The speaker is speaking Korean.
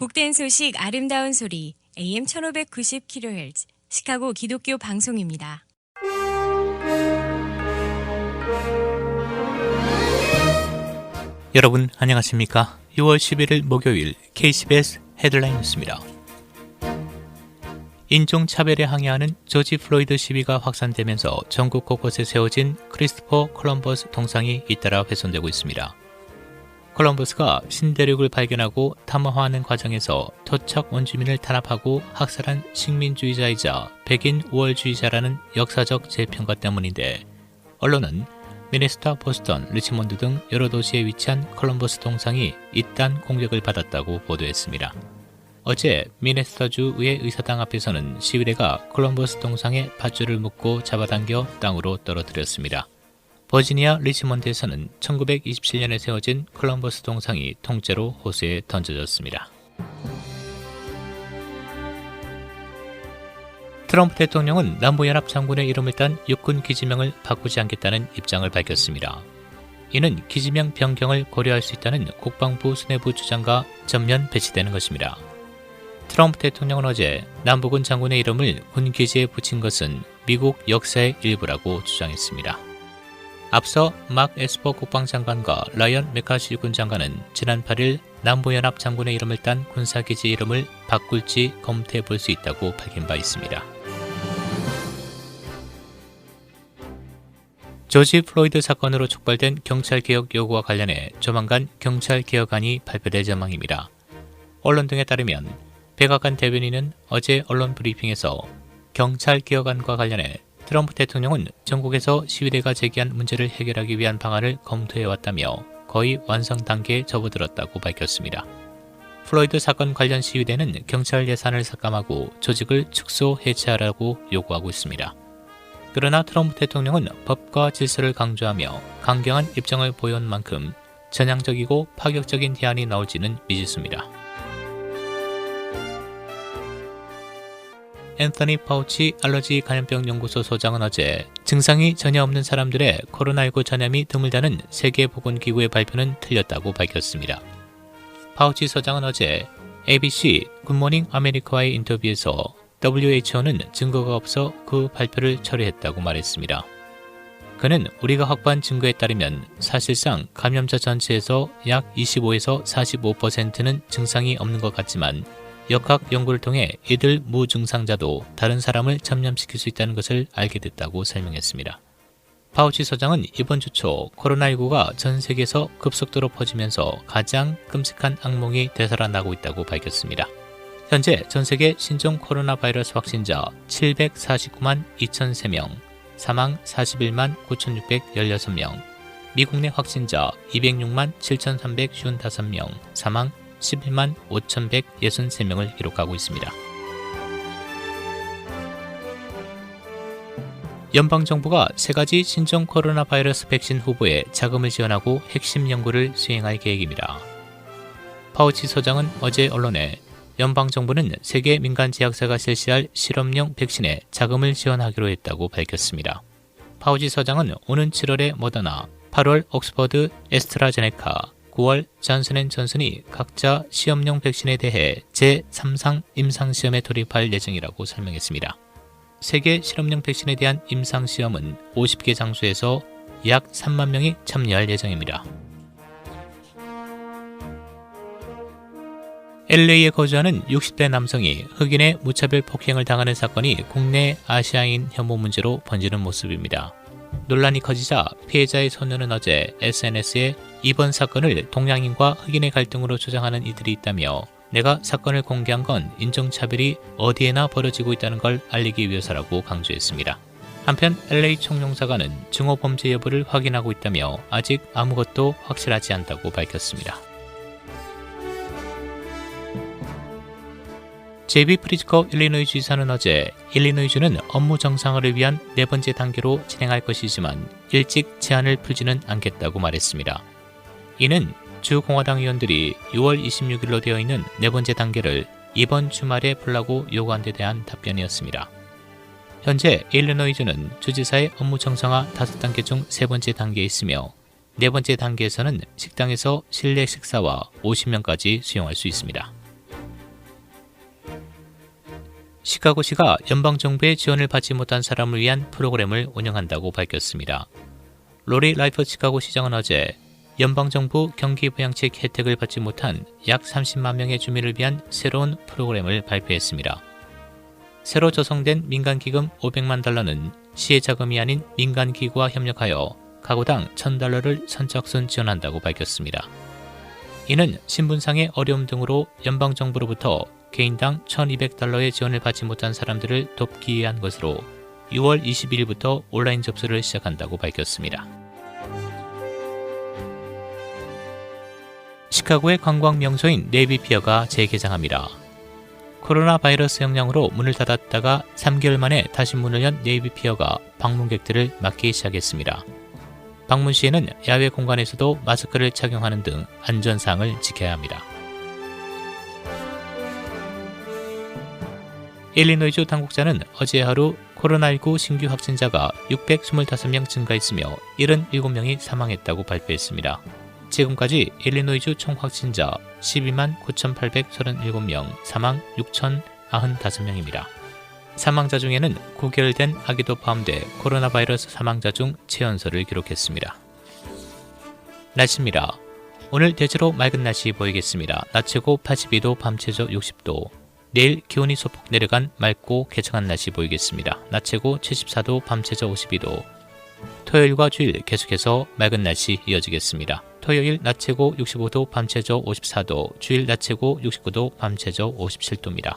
복된 소식 아름다운 소리 AM 1590kHz 시카고 기독교 방송입니다. 여러분 안녕하십니까? 6월 11일 목요일 KCBS 헤드라인 뉴스입니다. 인종차별에 항의하는 조지 플로이드 시위가 확산되면서 전국 곳곳에 세워진 크리스토퍼 콜럼버스 동상이 잇따라 훼손되고 있습니다. 콜럼버스가 신대륙을 발견하고 탐험하는 과정에서 토착 원주민을 탄압하고 학살한 식민주의자이자 백인 우월주의자라는 역사적 재평가 때문인데, 언론은 미네소타, 보스턴, 리치몬드 등 여러 도시에 위치한 콜럼버스 동상이 잇단 공격을 받았다고 보도했습니다. 어제 미네소타주 의회 의사당 앞에서는 시위대가 콜럼버스 동상에 밧줄을 묶고 잡아당겨 땅으로 떨어뜨렸습니다. 버지니아 리치몬드에서는 1927년에 세워진 콜럼버스 동상이 통째로 호수에 던져졌습니다. 트럼프 대통령은 남부연합 장군의 이름을 딴 육군 기지명을 바꾸지 않겠다는 입장을 밝혔습니다. 이는 기지명 변경을 고려할 수 있다는 국방부 수뇌부 주장과 전면 배치되는 것입니다. 트럼프 대통령은 어제 남부군 장군의 이름을 군기지에 붙인 것은 미국 역사의 일부라고 주장했습니다. 앞서 막 에스퍼 국방장관과 라이언 메카시 군 장관은 지난 8일 남부연합 장군의 이름을 딴 군사기지 이름을 바꿀지 검토해 볼 수 있다고 밝힌 바 있습니다. 조지 플로이드 사건으로 촉발된 경찰개혁 요구와 관련해 조만간 경찰개혁안이 발표될 전망입니다. 언론 등에 따르면 백악관 대변인은 어제 언론 브리핑에서 경찰개혁안과 관련해 트럼프 대통령은 전국에서 시위대가 제기한 문제를 해결하기 위한 방안을 검토해왔다며 거의 완성 단계에 접어들었다고 밝혔습니다. 플로이드 사건 관련 시위대는 경찰 예산을 삭감하고 조직을 축소 해체하라고 요구하고 있습니다. 그러나 트럼프 대통령은 법과 질서를 강조하며 강경한 입장을 보여온 만큼 전향적이고 파격적인 대안이 나올지는 미지수입니다. 앤서니 파우치 알러지 감염병 연구소 소장은 어제 증상이 전혀 없는 사람들의 코로나19 전염이 드물다는 세계보건기구의 발표는 틀렸다고 밝혔습니다. 파우치 소장은 어제 ABC 굿모닝 아메리카와의 인터뷰에서 WHO는 증거가 없어 그 발표를 철회했다고 말했습니다. 그는 우리가 확보한 증거에 따르면 사실상 감염자 전체에서 약 25에서 45%는 증상이 없는 것 같지만 역학 연구를 통해 이들 무증상자도 다른 사람을 전염시킬 수 있다는 것을 알게 됐다고 설명했습니다. 파우치 소장은 이번 주 초 코로나19가 전 세계에서 급속도로 퍼지면서 가장 끔찍한 악몽이 되살아나고 있다고 밝혔습니다. 현재 전 세계 신종 코로나 바이러스 확진자 749만 2,003명, 사망 41만 9,616명, 미국 내 확진자 206만 7,355명, 사망 11만 5,163명을 기록하고 있습니다. 연방정부가 3가지 신종 코로나 바이러스 백신 후보에 자금을 지원하고 핵심 연구를 수행할 계획입니다. 파우치 소장은 어제 언론에 연방정부는 세계 민간제약사가 실시할 실험용 백신에 자금을 지원하기로 했다고 밝혔습니다. 파우치 소장은 오는 7월에 모더나, 8월 옥스퍼드 에스트라제네카, 9월 존슨앤존슨이 각자 시험용 백신에 대해 제3상 임상시험에 돌입할 예정이라고 설명했습니다. 세계 실험용 백신에 대한 임상시험은 50개 장소에서 약 3만 명이 참여할 예정입니다. LA에 거주하는 60대 남성이 흑인의 무차별 폭행을 당하는 사건이 국내 아시아인 혐오 문제로 번지는 모습입니다. 논란이 커지자 피해자의 소녀는 어제 SNS에 이번 사건을 동양인과 흑인의 갈등으로 조장하는 이들이 있다며 내가 사건을 공개한 건 인종차별이 어디에나 벌어지고 있다는 걸 알리기 위해서라고 강조했습니다. 한편 LA 총영사관은 증오범죄 여부를 확인하고 있다며 아직 아무것도 확실하지 않다고 밝혔습니다. 제비 프리츠커 일리노이 주지사는 어제 일리노이주는 업무 정상화를 위한 4번째 단계로 진행할 것이지만 일찍 제한을 풀지는 않겠다고 말했습니다. 이는 주 공화당 의원들이 6월 26일로 되어 있는 4번째 단계를 이번 주말에 풀라고 요구한 데 대한 답변이었습니다. 현재 일리노이주는 주지사의 업무 정상화 5단계 중 3번째 단계에 있으며 4번째 단계에서는 식당에서 실내 식사와 50명까지 수용할 수 있습니다. 시카고시가 연방정부의 지원을 받지 못한 사람을 위한 프로그램을 운영한다고 밝혔습니다. 로리 라이퍼 시카고 시장은 어제 연방정부 경기부양책 혜택을 받지 못한 약 30만 명의 주민을 위한 새로운 프로그램을 발표했습니다. 새로 조성된 민간기금 500만 달러는 시의 자금이 아닌 민간기구와 협력하여 가구당 $1,000를 선착순 지원한다고 밝혔습니다. 이는 신분상의 어려움 등으로 연방정부로부터 개인당 $1,200의 지원을 받지 못한 사람들을 돕기 위한 것으로 6월 22일부터 온라인 접수를 시작한다고 밝혔습니다. 시카고의 관광 명소인 네이비 피어가 재개장합니다. 코로나 바이러스 영향으로 문을 닫았다가 3개월 만에 다시 문을 연 네이비 피어가 방문객들을 맞기 시작했습니다. 방문 시에는 야외 공간에서도 마스크를 착용하는 등 안전사항을 지켜야 합니다. 일리노이주 당국자는 어제 하루 코로나19 신규 확진자가 625명 증가했으며 77명이 사망했다고 발표했습니다. 지금까지 일리노이주 총 확진자 12만 9,837명, 사망 6,095명입니다. 사망자 중에는 9개월 된 아기도 포함돼 코로나 바이러스 사망자 중 최연소를 기록했습니다. 날씨입니다. 오늘 대체로 맑은 날씨 보이겠습니다. 낮 최고 82도, 밤 최저 60도. 내일 기온이 소폭 내려간 맑고 개창한 날씨 보이겠습니다. 낮 최고 74도, 밤 최저 52도. 토요일과 주일 계속해서 맑은 날씨 이어지겠습니다. 토요일 낮 최고 65도, 밤 최저 54도, 주일 낮 최고 69도, 밤 최저 57도입니다.